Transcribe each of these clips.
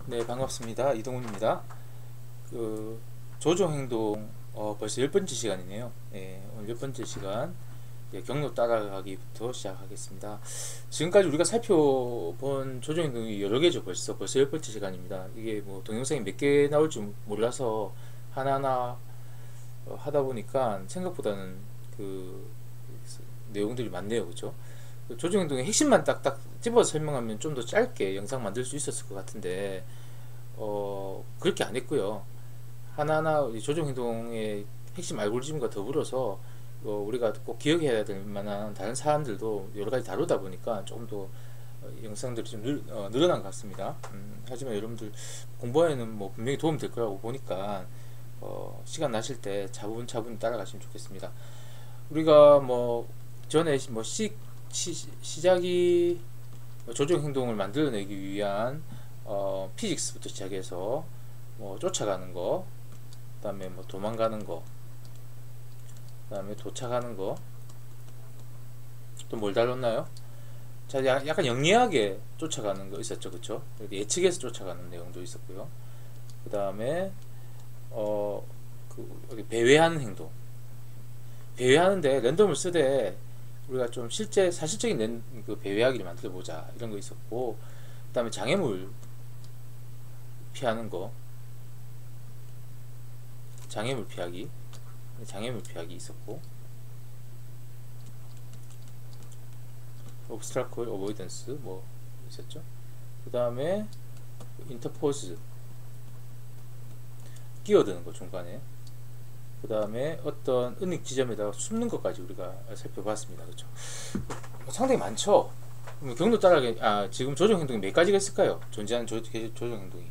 네, 반갑습니다. 이동훈입니다. 조종행동 벌써 10번째 시간이네요. 오늘 10번째 시간 경로 따라가기부터 시작하겠습니다. 지금까지 우리가 살펴본 조종행동이 여러 개죠. 벌써 10번째 시간입니다. 이게 뭐 동영상이 몇 개 나올지 몰라서 하나하나 하다 보니까 생각보다는 그 내용들이 많네요. 그죠? 조종행동의 핵심만 딱딱 집어서 설명하면 좀 더 짧게 영상 만들 수 있었을 것 같은데 그렇게 안 했고요. 하나하나 조종행동의 핵심 알고리즘과 더불어서 우리가 꼭 기억해야 될 만한 다른 사안들도 여러 가지 다루다 보니까 조금 더 영상들이 좀 늘어난 것 같습니다. 하지만 여러분들 공부에는 뭐 분명히 도움 될 거라고 보니까 시간 나실 때 차분차분 따라가시면 좋겠습니다. 우리가 뭐 전에 뭐 시작이 조종 행동을 만들어내기 위한 피직스부터 시작해서 뭐 쫓아가는 거, 그다음에 뭐 도망가는 거, 그다음에 도착하는 거, 또 뭘 다뤘나요? 자, 약간 영리하게 쫓아가는 거 있었죠, 그쵸? 예측해서 쫓아가는 내용도 있었고요. 그다음에 여기 배회하는 행동, 배회하는데 랜덤을 쓰되 우리가 좀 실제 사실적인 그 배회하기를 만들어 보자 이런 거 있었고, 그다음에 장애물 피하는 거, 장애물 피하기 있었고, obstacle avoidance 뭐 있었죠. 그 다음에 인터포즈, 끼어드는 거 중간에, 그 다음에 어떤 은닉 지점에다가 숨는 것까지 우리가 살펴봤습니다. 그렇죠? 상당히 많죠. 경로 따라가기, 지금 조종 행동이 몇 가지가 있을까요? 존재하는 조종 행동이.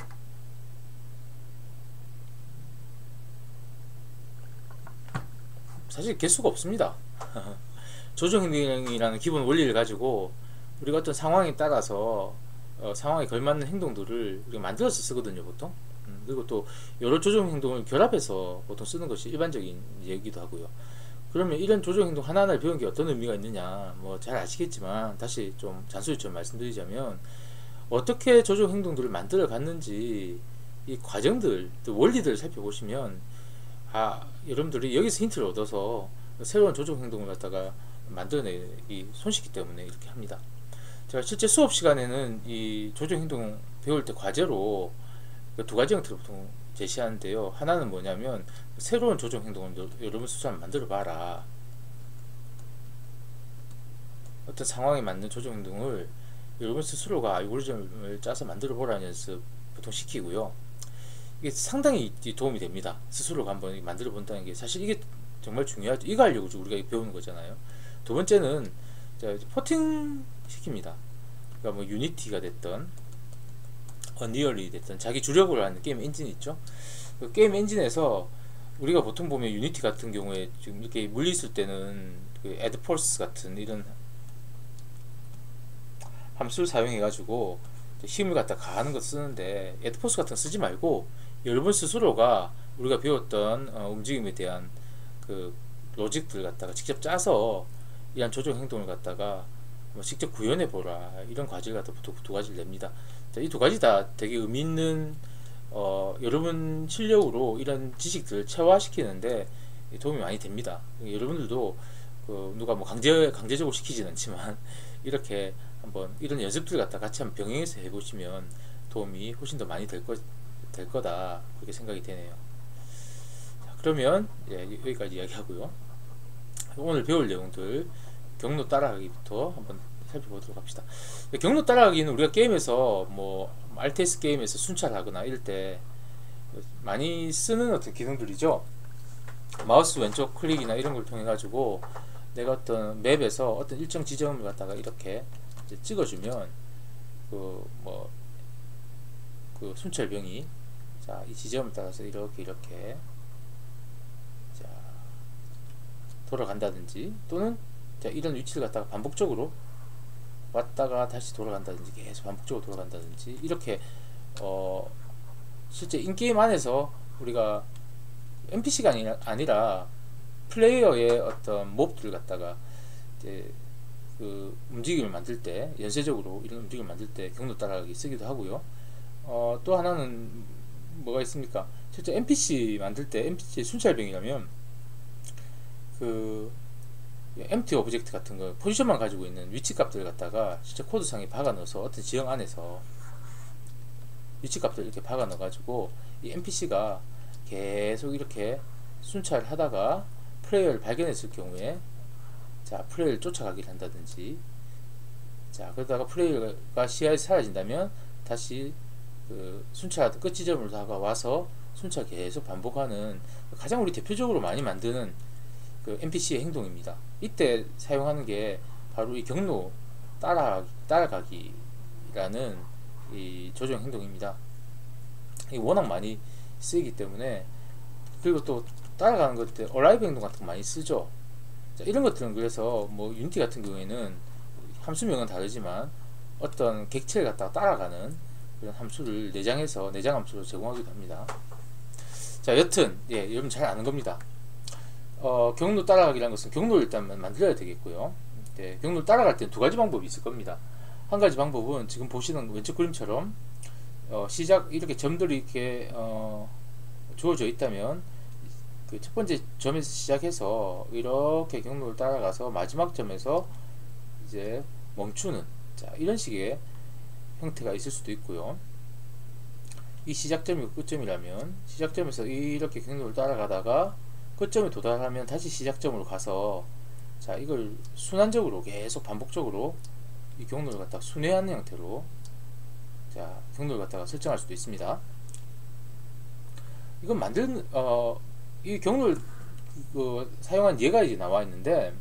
사실 개수가 없습니다. 조종 행동이라는 기본 원리를 가지고 우리가 어떤 상황에 따라서 상황에 걸맞는 행동들을 우리가 만들어서 쓰거든요, 보통. 그리고 또 여러 조종 행동을 결합해서 보통 쓰는 것이 일반적인 얘기도 하고요. 그러면 이런 조종 행동 하나하나를 배운 게 어떤 의미가 있느냐, 뭐 잘 아시겠지만 다시 좀 잔소리처럼 말씀드리자면, 어떻게 조종 행동들을 만들어 갔는지 이 과정들, 또 원리들을 살펴보시면 여러분들이 여기서 힌트를 얻어서 새로운 조종 행동을 갖다가 만들어내기 손쉽기 때문에 이렇게 합니다. 제가 실제 수업 시간에는 이 조종 행동 배울 때 과제로 두 가지 형태로 보통 제시하는데요. 하나는 뭐냐면 새로운 조종 행동을 여러분 스스로 만들어 봐라. 어떤 상황에 맞는 조종 행동을 여러분 스스로가 알고리즘을 짜서 만들어 보라는 연습 보통 시키고요. 이게 상당히 도움이 됩니다. 스스로가 한번 만들어 본다는 게 사실 이게 정말 중요하죠. 이거 하려고 우리가 배우는 거잖아요. 두 번째는 포팅 시킵니다. 그러니까 뭐 유니티가 됐던 언리얼이 됐던 자기 주력으로 하는 게임 엔진 있죠. 그 게임 엔진에서 우리가 보통 보면 유니티 같은 경우에 지금 이렇게 물리 있을 때는 그 애드포스 같은 이런 함수를 사용해 가지고 힘을 갖다 가하는 거 쓰는데, 애드포스 같은 거 쓰지 말고 여러분 스스로가 우리가 배웠던 움직임에 대한 그 로직들 갖다가 직접 짜서 이런 조종 행동을 갖다가 뭐 직접 구현해 보라, 이런 과제를 갖다 두 가지를 냅니다. 이 두 가지 다 되게 의미 있는 여러분 실력으로 이런 지식들을 체화시키는데 도움이 많이 됩니다. 여러분들도 누가 뭐 강제적으로 시키지는 않지만 이렇게 한번 이런 연습들 갖다 같이 한번 병행해서 해보시면 도움이 훨씬 더 많이 될 거다, 그렇게 생각이 되네요. 자, 그러면 여기까지 이야기하고요. 오늘 배울 내용들 경로 따라가기부터 한번 살펴보도록 합시다. 경로 따라가기는 우리가 게임에서 뭐 RTS 게임에서 순찰하거나 이럴 때 많이 쓰는 어떤 기능들이죠. 마우스 왼쪽 클릭이나 이런 걸 통해 가지고 내가 어떤 맵에서 어떤 일정 지점을 갖다가 이렇게 찍어주면 그 순찰병이 이 지점을 따라서 이렇게 자 돌아간다든지, 또는 이런 위치를 갖다가 반복적으로 왔다가 다시 돌아간다든지, 계속 반복적으로 돌아간다든지, 이렇게 실제 인게임 안에서 우리가 NPC가 아니라 플레이어의 어떤 몹들을 갖다가 이제 그 움직임을 만들 때, 연쇄적으로 이런 움직임을 만들 때 경로 따라가기 쓰기도 하고요. 또 하나는 뭐가 있습니까? 실제 NPC 만들 때 NPC 순찰병이라면 그 empty 오브젝트 같은 거 포지션만 가지고 있는 위치 값들을 갖다가 실제 코드상에 박아 넣어서 어떤 지형 안에서 위치 값들 이렇게 박아 넣어 가지고 이 NPC가 계속 이렇게 순찰을 하다가 플레이어를 발견했을 경우에 자 플레이어를 쫓아가기를 한다든지 자 그러다가 플레이어가 시야에서 사라진다면 다시 그 순찰 끝 지점으로 다가와서 순찰 계속 반복하는 가장 우리 대표적으로 많이 만드는 그 NPC의 행동입니다. 이때 사용하는 게 바로 이 경로 따라가기라는 이 조정 행동입니다. 이 워낙 많이 쓰이기 때문에 그리고 또 따라가는 것들 어라이브 행동 같은 거 많이 쓰죠. 자, 이런 것들은 그래서 뭐 유니티 같은 경우에는 함수명은 다르지만 어떤 객체를 갖다가 따라가는 그런 함수를 내장해서 내장 함수로 제공하기도 합니다. 자 여튼 예 여러분 잘 아는 겁니다. 경로 따라가기라는 것은 경로를 일단 만들어야 되겠고요. 네, 경로를 따라갈 때는 두 가지 방법이 있을 겁니다. 한 가지 방법은 지금 보시는 왼쪽 그림처럼 시작 이렇게 점들이 이렇게 주어져 있다면 그 첫 번째 점에서 시작해서 이렇게 경로를 따라가서 마지막 점에서 이제 멈추는 자 이런 식의 형태가 있을 수도 있고요. 이 시작점이 끝점이라면 시작점에서 이렇게 경로를 따라가다가 끝점에 도달하면 다시 시작점으로 가서 자 이걸 순환적으로 계속 반복적으로 이 경로를 갖다가 순회하는 형태로 자 경로를 갖다가 설정할 수도 있습니다. 이건 만드는 이 경로를 사용한 예가 이제 나와 있는데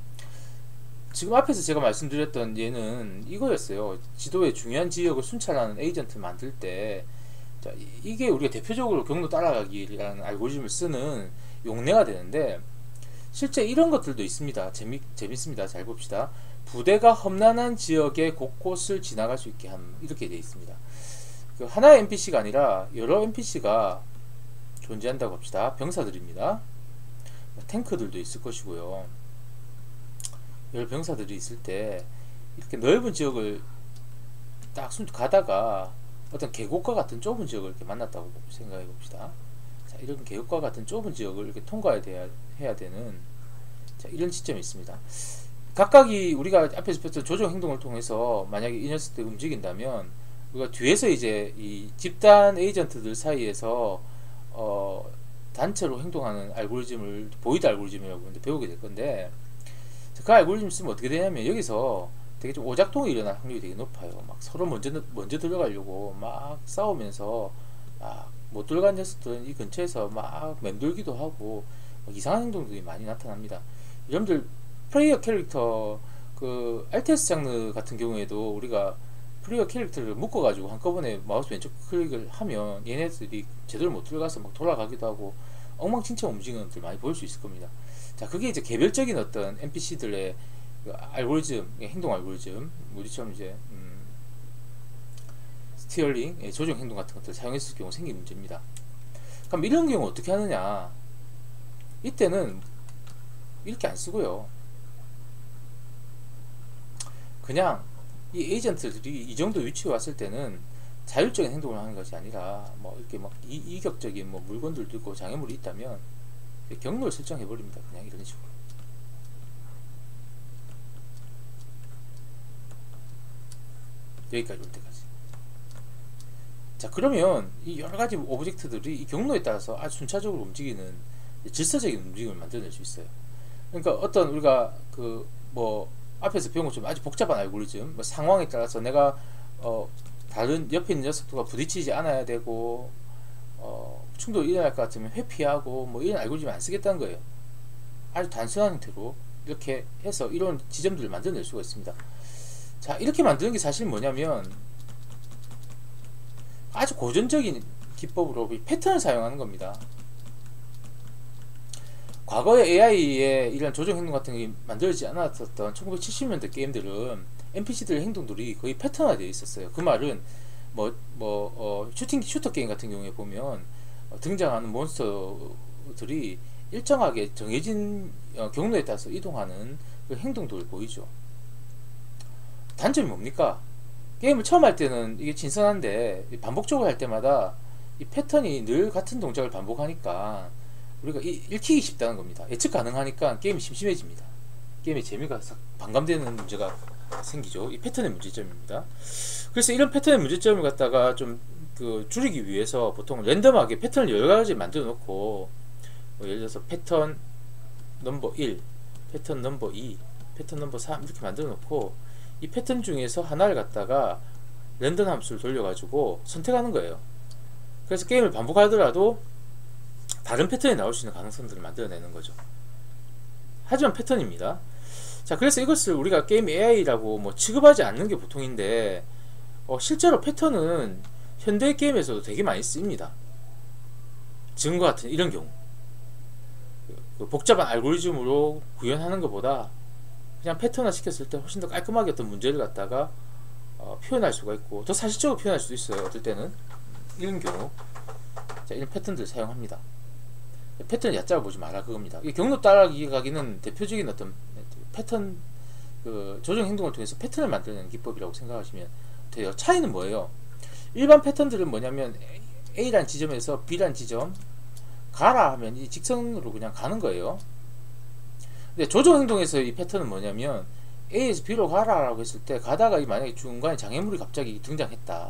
지금 앞에서 제가 말씀드렸던 예는 이거였어요. 지도의 중요한 지역을 순찰하는 에이전트를 만들 때 자, 이게 우리가 대표적으로 경로 따라가기라는 알고리즘을 쓰는 용례가 되는데 실제 이런 것들도 있습니다. 재밌습니다. 잘 봅시다. 부대가 험난한 지역의 곳곳을 지나갈 수 있게 함 이렇게 되어 있습니다. 그 하나의 NPC가 아니라 여러 NPC가 존재한다고 합시다. 병사들입니다. 탱크들도 있을 것이고요. 여러 병사들이 있을 때 이렇게 넓은 지역을 딱 가다가 어떤 계곡과 같은 좁은 지역을 이렇게 만났다고 생각해 봅시다. 자, 이런 계곡과 같은 좁은 지역을 이렇게 통과해야 되는 자, 이런 시점이 있습니다. 각각이 우리가 앞에서 봤던 조정 행동을 통해서 만약에 이 녀석들이 움직인다면 우리가 뒤에서 이제 이 집단 에이전트들 사이에서 단체로 행동하는 알고리즘을 보이드 알고리즘이라고 배우게 될 건데 그 알고리즘 쓰면 어떻게 되냐면 여기서 되게 좀 오작동이 일어날 확률이 되게 높아요. 막 서로 먼저 들어가려고 막 싸우면서 막 못 들어간 녀석들은 이 근처에서 막 맴돌기도 하고 이상한 행동들이 많이 나타납니다. 여러분들 플레이어 캐릭터 그 RTS 장르 같은 경우에도 우리가 플레이어 캐릭터를 묶어가지고 한꺼번에 마우스 왼쪽 클릭을 하면 얘네들이 제대로 못 들어가서 막 돌아가기도 하고 엉망진창 움직이는 것들 많이 보일 수 있을 겁니다. 자, 그게 이제 개별적인 어떤 NPC들의 그 알고리즘, 행동 알고리즘, 우리처럼 이제 스티어링, 조정 행동 같은 것들을 사용했을 경우 생긴 문제입니다. 그럼 이런 경우 어떻게 하느냐? 이때는 이렇게 안 쓰고요. 그냥 이 에이전트들이 이 정도 위치에 왔을 때는 자율적인 행동을 하는 것이 아니라 뭐 이렇게 막 이격적인 뭐 물건들도 있고 장애물이 있다면 경로를 설정해 버립니다. 그냥 이런 식으로. 여기까지 올 때까지. 자, 그러면 이 여러 가지 오브젝트들이 이 경로에 따라서 아주 순차적으로 움직이는 질서적인 움직임을 만들어낼 수 있어요. 그러니까 어떤 우리가 그 뭐 앞에서 배운 것처럼 아주 복잡한 알고리즘, 뭐 상황에 따라서 내가 다른 옆에 있는 녀석들과 부딪히지 않아야 되고 충돌이 일어날 것 같으면 회피하고 뭐 이런 알고리즘을 안 쓰겠다는 거예요. 아주 단순한 형태로 이렇게 해서 이런 지점들을 만들어낼 수가 있습니다. 자, 이렇게 만드는 게 사실 뭐냐면 아주 고전적인 기법으로 패턴을 사용하는 겁니다. 과거에 AI의 이런 조정 행동 같은 게 만들어지지 않았었던 1970년대 게임들은 NPC들의 행동들이 거의 패턴화되어 있었어요. 그 말은 슈터 게임 같은 경우에 보면 등장하는 몬스터들이 일정하게 정해진 경로에 따라서 이동하는 그 행동들을 보이죠. 단점이 뭡니까? 게임을 처음 할 때는 이게 신선한데 반복적으로 할 때마다 이 패턴이 늘 같은 동작을 반복하니까 우리가 읽히기 쉽다는 겁니다. 예측 가능하니까 게임이 심심해집니다. 게임의 재미가 싹 반감되는 문제가 생기죠. 이 패턴의 문제점입니다. 그래서 이런 패턴의 문제점을 갖다가 좀 줄이기 위해서 보통 랜덤하게 패턴을 여러 가지 만들어 놓고 예를 들어서 패턴 넘버 1, 패턴 넘버 2, 패턴 넘버 3 이렇게 만들어 놓고 이 패턴 중에서 하나를 갖다가 랜덤 함수를 돌려가지고 선택하는 거예요. 그래서 게임을 반복하더라도 다른 패턴이 나올 수 있는 가능성들을 만들어내는 거죠. 하지만 패턴입니다. 자, 그래서 이것을 우리가 게임 AI라고 뭐 취급하지 않는 게 보통인데 실제로 패턴은 현대 게임에서도 되게 많이 쓰입니다. 지금과 같은 이런 경우 복잡한 알고리즘으로 구현하는 것보다 그냥 패턴화 시켰을 때 훨씬 더 깔끔하게 어떤 문제를 갖다가 표현할 수가 있고 더 사실적으로 표현할 수도 있어요. 어떨 때는 이런 경우 자, 이런 패턴들을 사용합니다. 패턴을 얕잡아 보지 마라 그겁니다. 이 경로 따라가기는 대표적인 어떤 패턴 조정 행동을 통해서 패턴을 만드는 기법이라고 생각하시면 돼요. 차이는 뭐예요? 일반 패턴들은 뭐냐면 A라는 지점에서 B라는 지점 가라 하면 이 직선으로 그냥 가는 거예요. 근데 조정 행동에서 이 패턴은 뭐냐면 A에서 B로 가라라고 했을 때 가다가 만약에 중간에 장애물이 갑자기 등장했다.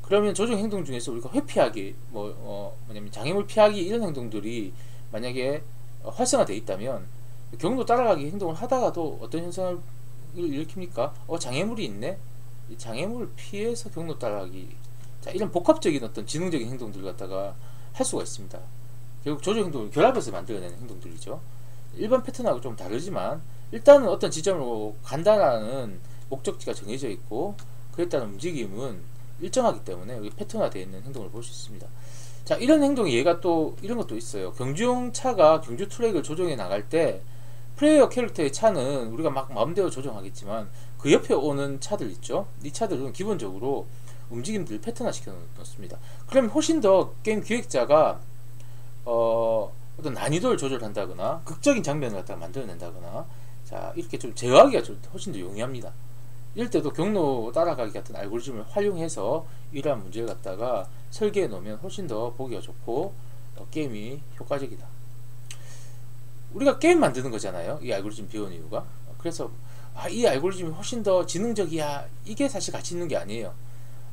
그러면 조정 행동 중에서 우리가 회피하기 뭐냐면 장애물 피하기 이런 행동들이 만약에 활성화되어 있다면 경로 따라가기 행동을 하다가도 어떤 현상을 일으킵니까? 장애물이 있네? 이 장애물을 피해서 경로 따라가기. 자, 이런 복합적인 어떤 지능적인 행동들을 갖다가 할 수가 있습니다. 결국 조정 행동을 결합해서 만들어내는 행동들이죠. 일반 패턴하고 좀 다르지만 일단은 어떤 지점으로 간다라는 목적지가 정해져 있고 그에 따른 움직임은 일정하기 때문에 여기 패턴화되어 있는 행동을 볼 수 있습니다. 자, 이런 행동의 예가 또 이런 것도 있어요. 경주용 차가 경주 트랙을 조정해 나갈 때 플레이어 캐릭터의 차는 우리가 막 마음대로 조정하겠지만 그 옆에 오는 차들 있죠. 이 차들은 기본적으로 움직임들을 패턴화 시켜 놓습니다. 그러면 훨씬 더 게임 기획자가 어떤 난이도를 조절한다거나 극적인 장면을 갖다가 만들어낸다거나 자, 이렇게 좀 제어하기가 좀 훨씬 더 용이합니다. 이럴 때도 경로 따라가기 같은 알고리즘을 활용해서 이러한 문제를 갖다가 설계해 놓으면 훨씬 더 보기가 좋고 게임이 효과적이다. 우리가 게임 만드는 거잖아요. 이 알고리즘 배운 이유가. 그래서 이 알고리즘이 훨씬 더 지능적이야. 이게 사실 가치 있는 게 아니에요.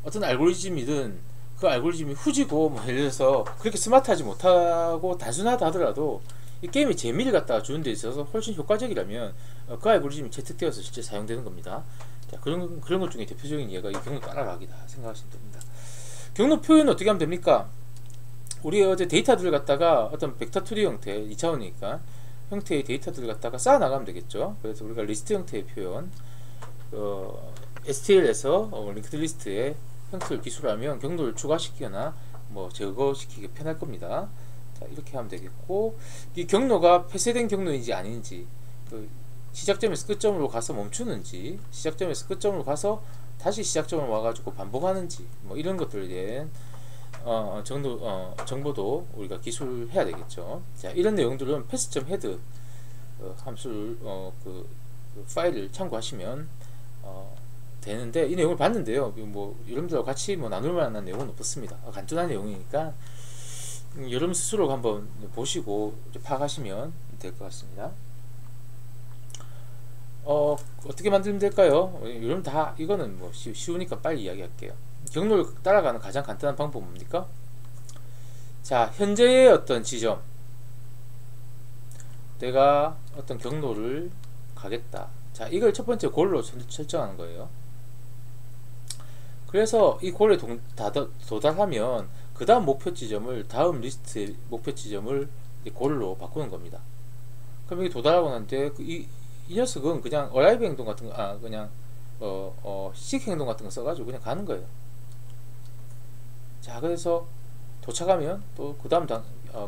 어떤 알고리즘이든 그 알고리즘이 후지고 뭐 예를 들어서 그렇게 스마트하지 못하고 단순하다 하더라도 이 게임의 재미를 갖다가 주는 데 있어서 훨씬 효과적이라면 그 알고리즘이 채택되어서 실제 사용되는 겁니다. 자, 그런 것 중에 대표적인 예가 이 경로 따라가기다 생각하시면 됩니다. 경로 표현 어떻게 하면 됩니까? 우리 어제 데이터들을 갖다가 어떤 벡터 2D 형태 2차원이니까 형태의 데이터들을 갖다가 쌓아 나가면 되겠죠. 그래서 우리가 리스트 형태의 표현 STL에서 링크드 리스트에 형태를 기술하면 경로를 추가시키거나 뭐 제거시키기 편할 겁니다. 자, 이렇게 하면 되겠고 이 경로가 폐쇄된 경로인지 아닌지 시작점에서 끝점으로 가서 멈추는지 시작점에서 끝점으로 가서 다시 시작점으로 와가지고 반복하는지 뭐 이런 것들에 대한 정보도 우리가 기술해야 되겠죠. 자, 이런 내용들은 패스.헤드 함수를 그 파일을 참고하시면 되는데 이 내용을 봤는데요. 뭐 여러분들과 같이 뭐 나눌 만한 내용은 없었습니다. 간단한 내용이니까 여러분 스스로 한번 보시고 파악하시면 될 것 같습니다. 어떻게 만들면 될까요? 여러분 다 이거는 뭐 쉬우니까 빨리 이야기할게요. 경로를 따라가는 가장 간단한 방법은 뭡니까? 자, 현재의 어떤 지점 내가 어떤 경로를 가겠다. 자, 이걸 첫 번째 골로 설정하는 거예요. 그래서 이 골에 도달하면 그 다음 목표 지점을 다음 리스트의 목표 지점을 골로 바꾸는 겁니다. 그럼 여기 도달하고 난데 이 녀석은 그냥 어라이브 행동 같은 거 그냥 시식 행동 같은 거 써가지고 그냥 가는 거예요. 자, 그래서 도착하면 또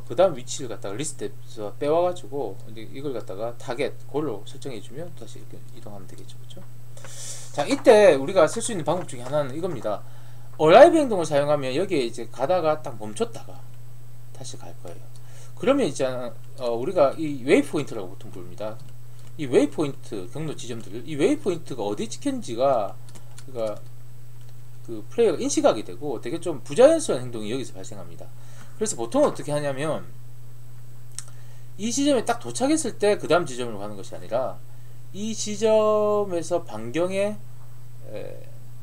그 다음 위치를 갖다가 리스트에서 빼와가지고 이걸 갖다가 타겟 골로 설정해주면 다시 이렇게 이동하면 되겠죠, 그렇죠? 자, 이때 우리가 쓸 수 있는 방법 중에 하나는 이겁니다. 어라이브 행동을 사용하면 여기에 이제 가다가 딱 멈췄다가 다시 갈 거예요. 그러면 이제 우리가 이 웨이포인트라고 보통 부릅니다. 이 웨이포인트 경로 지점들, 이 웨이포인트가 어디 찍혔는지가 그러니까 그 플레이어가 인식하게 되고 되게 좀 부자연스러운 행동이 여기서 발생합니다. 그래서 보통 어떻게 하냐면 이 지점에 딱 도착했을 때 그 다음 지점으로 가는 것이 아니라 이 지점에서 반경에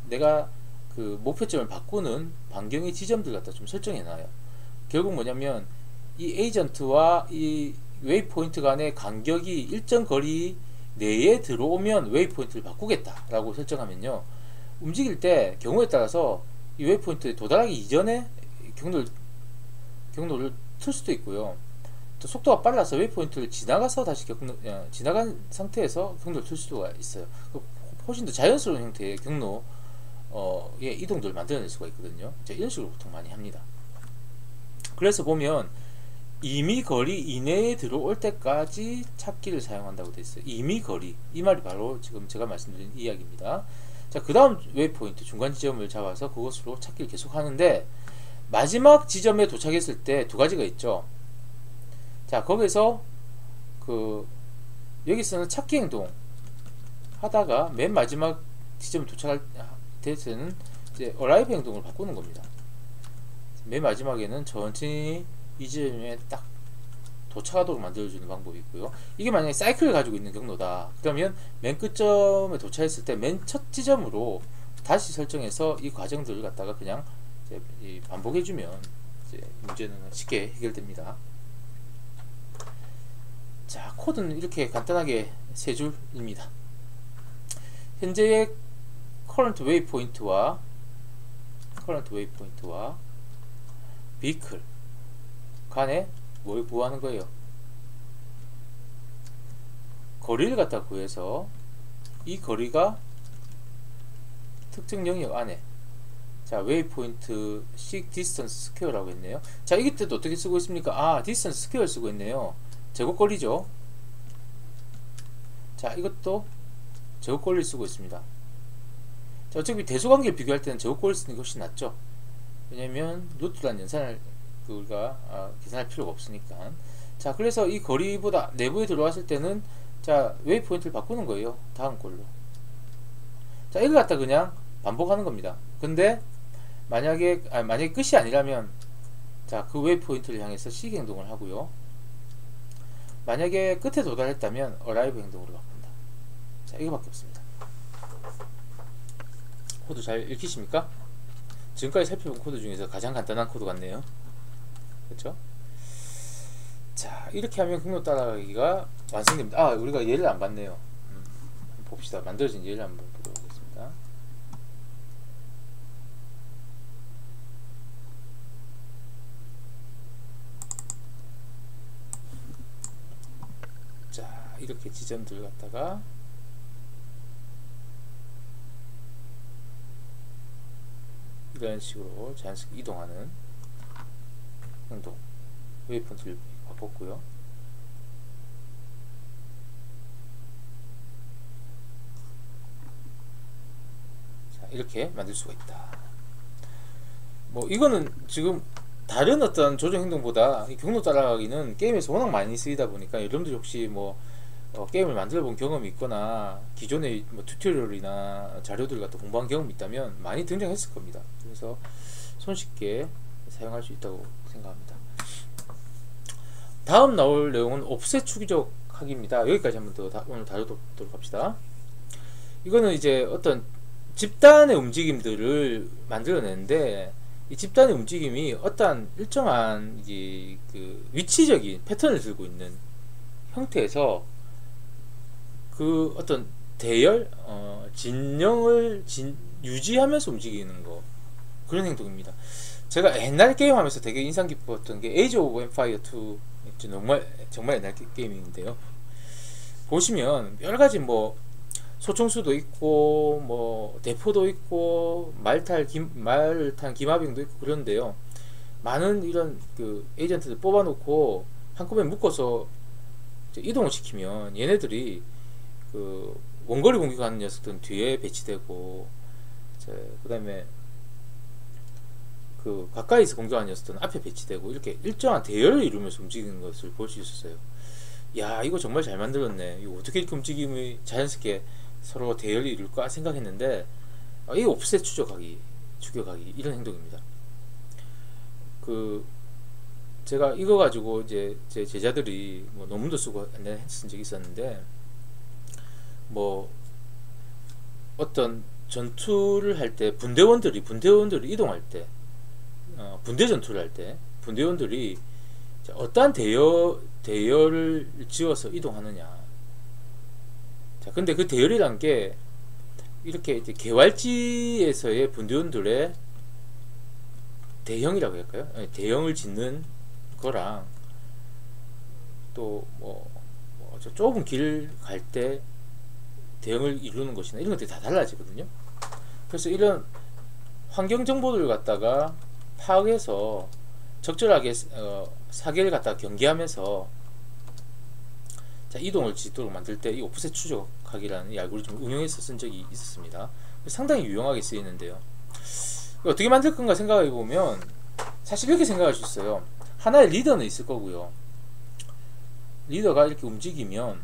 내가 그 목표점을 바꾸는 반경의 지점들 갖다 좀 설정해 놔요. 결국 뭐냐면 이 에이전트와 이 웨이포인트 간의 간격이 일정 거리 내에 들어오면 웨이포인트를 바꾸겠다 라고 설정하면요, 움직일 때 경우에 따라서 이 웨이포인트에 도달하기 이전에 경로를 틀 수도 있고요, 또 속도가 빨라서 웨이포인트를 지나가서 다시 지나간 상태에서 경로를 틀 수가 있어요. 훨씬 더 자연스러운 형태의 경로의 이동들을 만들어낼 수가 있거든요. 이런 식으로 보통 많이 합니다. 그래서 보면 임의 거리 이내에 들어올 때까지 찾기를 사용한다고 되어 있어요. 임의 거리, 이 말이 바로 지금 제가 말씀드린 이야기입니다. 자, 그 다음 웨이포인트 중간 지점을 잡아서 그것으로 찾기를 계속 하는데, 마지막 지점에 도착했을 때 두 가지가 있죠. 자, 거기서 여기서는 찾기 행동 하다가 맨 마지막 지점에 도착할 때는 이제 어라이브 행동을 바꾸는 겁니다. 맨 마지막에는 천천히 이 지점에 딱 도착하도록 만들어주는 방법이 있고요. 이게 만약에 사이클을 가지고 있는 경로다 그러면 맨 끝점에 도착했을 때 맨 첫 지점으로 다시 설정해서 이 과정들을 갖다가 그냥 이제 반복해주면 이제 문제는 쉽게 해결됩니다. 자, 코드는 이렇게 간단하게 세 줄입니다. 현재의 current waypoint와 vehicle 간에 뭘 구하는 거예요? 거리를 갖다 구해서 이 거리가 특정 영역 안에, 자, waypoint seek distance square라고 했네요. 자, 이게 또 어떻게 쓰고 있습니까? 아, distance square 쓰고 있네요. 제곱거리죠. 자, 이것도 제곱거리를 쓰고 있습니다. 자, 어차피 대소관계를 비교할 때는 제곱거리를 쓰는 게 훨씬 낫죠. 왜냐면 루트란 연산을 우리가 계산할 필요가 없으니까. 자, 그래서 이 거리보다 내부에 들어왔을 때는 자, 웨이포인트를 바꾸는 거예요. 다음 걸로. 자, 이걸 갖다 그냥 반복하는 겁니다. 근데 만약에 끝이 아니라면 자, 그 웨이포인트를 향해서 시기 행동을 하고요. 만약에 끝에 도달했다면 어라이브 행동으로 바꾼다. 자, 이거밖에 없습니다. 코드 잘 읽히십니까? 지금까지 살펴본 코드 중에서 가장 간단한 코드 같네요. 그렇죠? 자, 이렇게 하면 경로 따라가기가 완성됩니다. 아, 우리가 예를 안 봤네요. 봅시다. 만들어진 예를 한번 보도록 하겠습니다. 자, 이렇게 지점들 갖다가 이런 식으로 자연스럽게 이동하는 행동, 웨이포인트를 바꿨고요. 자, 이렇게 만들 수가 있다. 뭐 이거는 지금 다른 어떤 조정 행동보다 이 경로 따라가기는 게임에서 워낙 많이 쓰이다 보니까 여러분들이 혹시 뭐 게임을 만들어 본 경험이 있거나 기존의 뭐 튜토리얼이나 자료들 같은 공부한 경험이 있다면 많이 등장했을 겁니다. 그래서 손쉽게 사용할 수 있다고 생각합니다. 다음 나올 내용은 옵셋 추적하기입니다. 여기까지 한번 더 오늘 다루도록 합시다. 이거는 이제 어떤 집단의 움직임들을 만들어내는데, 이 집단의 움직임이 어떠한 일정한 이제 그 위치적인 패턴을 들고 있는 형태에서 그 어떤 대열, 진영을 유지하면서 움직이는 거, 그런 행동입니다. 제가 옛날 게임 하면서 되게 인상 깊었던 게 에이지 오브 엠파이어 2, 정말 옛날 게임인데요. 보시면 여러가지 뭐 소총수도 있고 뭐 대포도 있고 말탄 기마병도 있고 그런데요, 많은 이런 그 에이전트들 뽑아놓고 한꺼번에 묶어서 이동을 시키면 얘네들이 그 원거리 공격하는 녀석들은 뒤에 배치되고, 그 다음에 그 가까이서 공격하는 녀석들은 앞에 배치되고, 이렇게 일정한 대열을 이루면서 움직이는 것을 볼 수 있었어요. 야, 이거 정말 잘 만들었네. 이거 어떻게 이렇게 움직임이 자연스럽게 서로 대열을 이룰까 생각했는데, 이게 옵셋 추적하기 추격하기, 이런 행동입니다. 그 제가 이거 가지고 이제 제 제자들이 뭐 논문도 쓰고 쓴 적이 있었는데, 뭐 어떤 전투를 할 때 분대원들이 이동할 때, 분대 전투를 할 때 분대원들이 어떠한 대열을 지어서 이동하느냐. 자, 근데 그 대열이란 게 이렇게 이제 개활지에서의 분대원들의 대형이라고 할까요? 대형을 짓는 거랑 또 뭐 좁은 길 갈 때 대형을 이루는 것이나 이런 것들이 다 달라지거든요. 그래서 이런 환경 정보를 갖다가 파악해서 적절하게 사계를 갖다가 경계하면서 자, 이동을 짓도록 만들 때 이 오프셋 추적하기라는 이 알고리즘을 응용해서 쓴 적이 있었습니다. 상당히 유용하게 쓰이는데요. 어떻게 만들 건가 생각해 보면 사실 이렇게 생각할 수 있어요. 하나의 리더는 있을 거고요. 리더가 이렇게 움직이면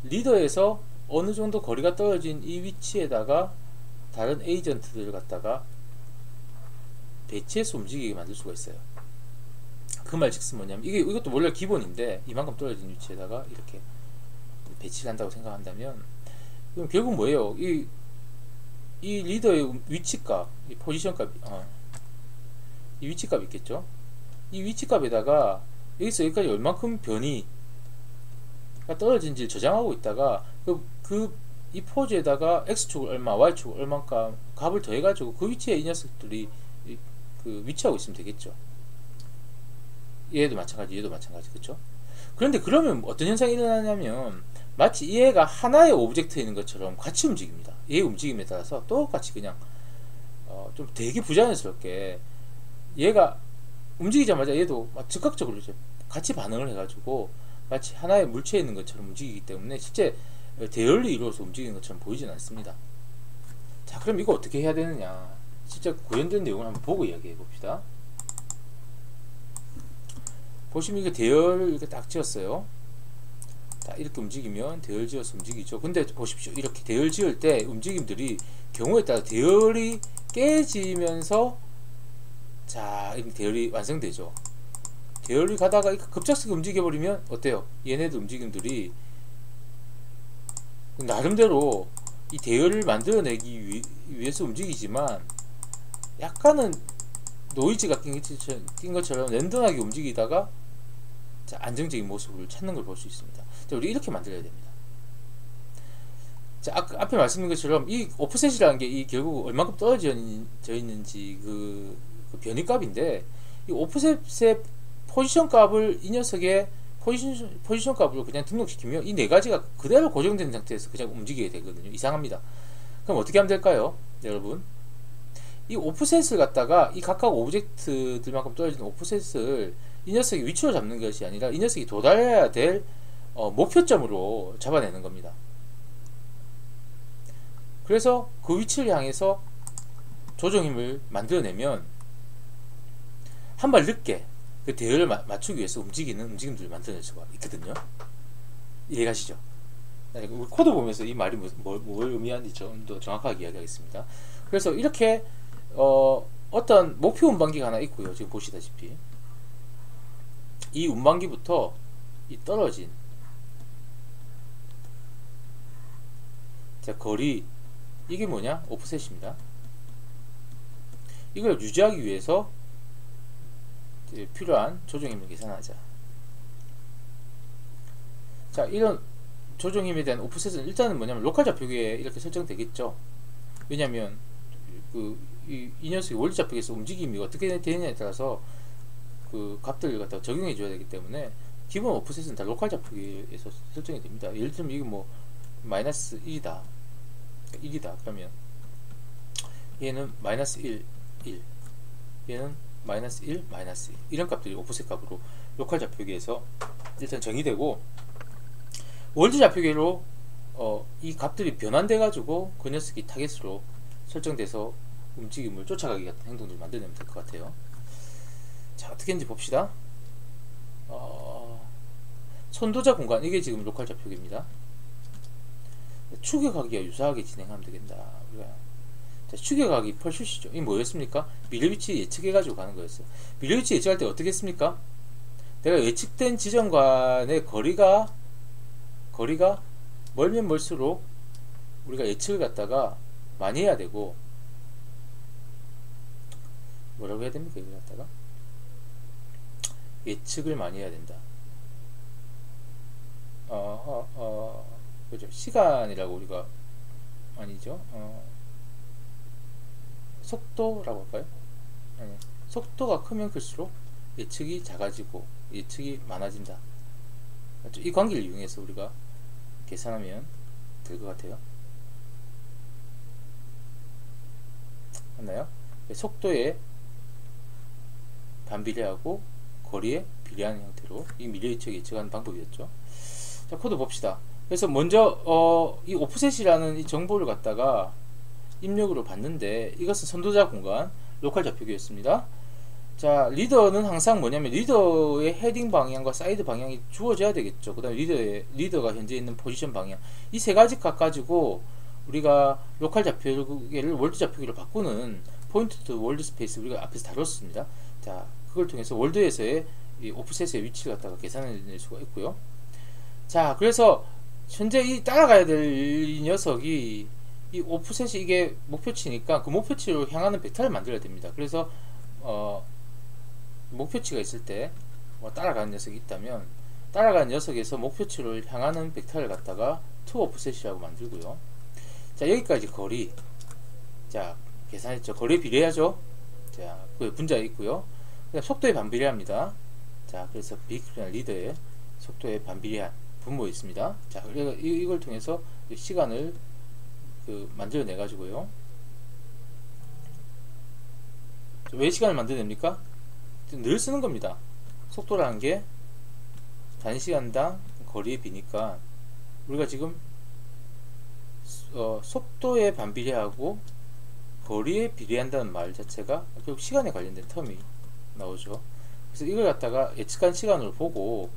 리더에서 어느 정도 거리가 떨어진 이 위치에다가 다른 에이전트들을 갖다가 배치해서 움직이게 만들 수가 있어요. 그 말즉슨 뭐냐면, 이것도 원래 기본인데 이만큼 떨어진 위치에다가 이렇게 배치를 한다고 생각한다면, 그럼 결국 뭐예요? 이 리더의 위치값, 이 포지션값, 이 위치값이 있겠죠? 이 위치값에다가 여기서 여기까지 얼만큼 변이가 떨어진지를 저장하고 있다가 이 포즈에다가 x축을 얼마, y축을 얼마 값을 더해가지고 그 위치에 이 녀석들이 그 위치하고 있으면 되겠죠. 얘도 마찬가지, 얘도 마찬가지, 그쵸? 그런데 그러면 어떤 현상이 일어나냐면, 마치 얘가 하나의 오브젝트에 있는 것처럼 같이 움직입니다. 얘의 움직임에 따라서 똑같이 그냥 좀 되게 부자연스럽게 얘가 움직이자마자 얘도 즉각적으로 이제 같이 반응을 해가지고 마치 하나의 물체에 있는 것처럼 움직이기 때문에 실제 대열로 이루어서 움직이는 것처럼 보이지는 않습니다. 자, 그럼 이거 어떻게 해야 되느냐, 진짜 구현된 내용을 한번 보고 이야기해 봅시다. 보시면 이게 대열을 이렇게 딱 지었어요. 자, 이렇게 움직이면 대열 지어서 움직이죠. 근데 보십시오. 이렇게 대열 지을 때 움직임들이 경우에 따라 대열이 깨지면서 자, 이렇게 대열이 완성되죠. 대열이 가다가 급작스럽게 움직여버리면 어때요? 얘네들 움직임들이 나름대로 이 대열을 만들어내기 위해서 움직이지만 약간은 노이즈가 낀 것처럼 랜덤하게 움직이다가 자, 안정적인 모습을 찾는 걸 볼 수 있습니다. 자, 우리 이렇게 만들어야 됩니다. 자, 앞에 말씀드린 것처럼 이 오프셋이라는 게 이 결국 얼마큼 떨어져 있는지 그 변이값인데, 이 오프셋의 포지션 값을 이 녀석의 포지션 값으로 그냥 등록시키면 이 네 가지가 그대로 고정된 상태에서 그냥 움직이게 되거든요. 이상합니다. 그럼 어떻게 하면 될까요, 여러분? 이 오프셋을 갖다가 이 각각 오브젝트들만큼 떨어진 오프셋을 이 녀석이 위치로 잡는 것이 아니라 이 녀석이 도달해야 될 목표점으로 잡아내는 겁니다. 그래서 그 위치를 향해서 조정힘을 만들어내면 한 발 늦게 그 대열을 맞추기 위해서 움직이는 움직임들을 만들어낼 수가 있거든요. 이해가시죠? 우리 코드 보면서 이 말이 뭘 의미하는지 좀 더 정확하게 이야기하겠습니다. 그래서 이렇게 어떤 목표 운반기가 하나 있고요. 지금 보시다시피 이 운반기부터 이 떨어진 자, 거리, 이게 뭐냐? 오프셋입니다. 이걸 유지하기 위해서 필요한 조정힘을 계산하자. 자, 이런 조정힘에 대한 오프셋은 일단은 뭐냐면 로컬 좌표기에 이렇게 설정되겠죠. 왜냐면 이 녀석이 원리 좌표기에서 움직임이 어떻게 되느냐에 따라서 그 값들을 갖다가 적용해 줘야 되기 때문에 기본 오프셋은 다 로컬 좌표기에서 설정이 됩니다. 예를 들면 이게 뭐 마이너스 1이다 그러면 얘는 마이너스 1 얘는 마이너스 1 마이너스 1 이런 값들이 오프셋 값으로 로컬 좌표기에서 일단 정의되고, 월드 좌표기로 이 값들이 변환돼 가지고 그 녀석이 타겟으로 설정돼서 움직임을 쫓아가기 같은 행동들을 만들어내면 될 것 같아요. 자, 어떻게 했는지 봅시다. 선도자 공간, 이게 지금 로컬 좌표기입니다. 추격하기와 유사하게 진행하면 되겠다. 우리가 자, 추격하기 펄슛이죠. 이 뭐였습니까? 미래 위치 예측해 가지고 가는 거였어요. 미래 위치 예측할 때 어떻게 했습니까? 내가 예측된 지점간의 거리가 멀면 멀수록 우리가 예측을 갖다가 많이 해야 되고, 뭐라고 해야 됩니까? 이걸 갖다가 예측을 많이 해야 된다. 그죠? 시간이라고 우리가 아니죠? 속도라고 할까요? 아니, 속도가 크면 클수록 예측이 작아지고 예측이 많아진다. 이 관계를 이용해서 우리가 계산하면 될 것 같아요. 맞나요? 속도에 반비례하고 거리에 비례하는 형태로 이 미래 예측을 예측하는 방법이었죠. 자, 코드 봅시다. 그래서 먼저 이 오프셋이라는 이 정보를 갖다가 입력으로 봤는데, 이것은 선도자 공간 로컬 좌표기였습니다. 자, 리더는 항상 뭐냐면 리더의 헤딩 방향과 사이드 방향이 주어져야 되겠죠. 그 다음에 리더가 현재 있는 포지션 방향, 이 세 가지 각 가지고 우리가 로컬 좌표기를 월드 좌표기로 바꾸는 포인트 투 월드 스페이스 우리가 앞에서 다뤘습니다. 자, 그걸 통해서 월드에서의 이 오프셋의 위치를 갖다가 계산해낼 수가 있고요. 자, 그래서 현재 이 따라가야 될 이 녀석이 이 오프셋이 이게 목표치니까 그 목표치로 향하는 벡터를 만들어야 됩니다. 그래서 목표치가 있을 때 따라가는 녀석이 있다면 따라가는 녀석에서 목표치를 향하는 벡터를 갖다가 to 오프셋이라고 만들고요. 자, 여기까지 거리. 자, 계산했죠. 거리에 비례하죠. 자, 그 분자에 있고요. 그다음 속도에 반비례합니다. 자, 그래서 비클이나 리더의 속도에 반비례한 분모에 있습니다. 자, 이걸 통해서 시간을 만들어내 가지고요. 왜 시간을 만들어냅니까? 늘 쓰는 겁니다. 속도라는 게 단시간당 거리에 비니까 우리가 지금 속도에 반비례하고 거리에 비례한다는 말 자체가 결국 시간에 관련된 텀이 나오죠. 그래서 이걸 갖다가 예측한 시간으로 보고,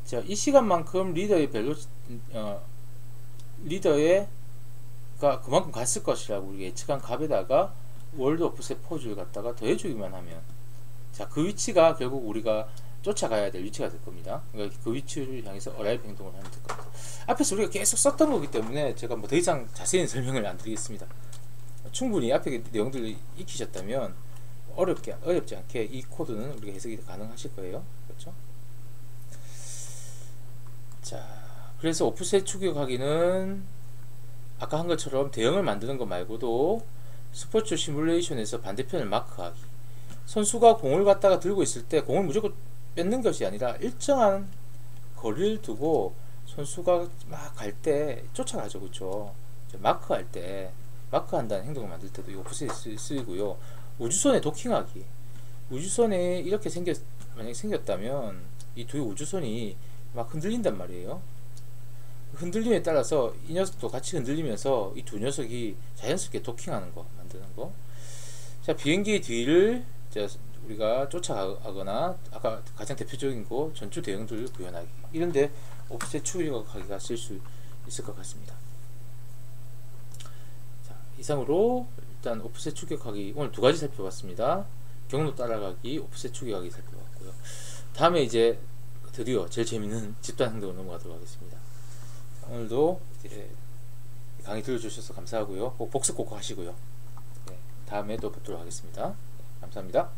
자, 이 시간만큼 리더가 그만큼 갔을 것이라고 우리가 예측한 값에다가 월드 오프셋 포즈를 갖다가 더해주기만 하면, 자, 그 위치가 결국 우리가 쫓아가야 될 위치가 될 겁니다. 그러니까 그 위치를 향해서 어라이브 행동을 하면 될 겁니다. 앞에서 우리가 계속 썼던 거기 때문에 제가 뭐 더 이상 자세히 설명을 안 드리겠습니다. 충분히 앞에 내용들을 익히셨다면 어렵지 않게 이 코드는 우리가 해석이 가능하실 거예요. 그렇죠? 자, 그래서 오프셋 추격하기는 아까 한 것처럼 대형을 만드는 것 말고도 스포츠 시뮬레이션에서 반대편을 마크하기, 선수가 공을 갖다가 들고 있을 때 공을 무조건 뺏는 것이 아니라 일정한 거리를 두고 선수가 막 갈 때 쫓아가죠. 그렇죠? 마크할 때, 마크한다는 행동을 만들 때도 이 오프셋이 쓰이고요. 우주선에 도킹하기, 우주선에 이렇게 만약에 생겼다면 이 두 우주선이 막 흔들린단 말이에요. 흔들림에 따라서 이 녀석도 같이 흔들리면서 이 두 녀석이 자연스럽게 도킹하는 거, 만드는 거. 자, 비행기의 뒤를 우리가 쫓아가거나 아까 가장 대표적인 거 전투 대형들을 구현하기, 이런데 오프셋 추격하기가 쓸 수 있을 것 같습니다. 자, 이상으로 일단 오프셋 추격하기 오늘 두 가지 살펴봤습니다. 경로 따라가기, 오프셋 추격하기 살펴봤고요. 다음에 이제 드디어 제일 재밌는 집단 행동으로 넘어가도록 하겠습니다. 오늘도 이제 강의 들어주셔서 감사하고요. 꼭 복습 꼭 하시고요. 네, 다음에 또 뵙도록 하겠습니다. 감사합니다.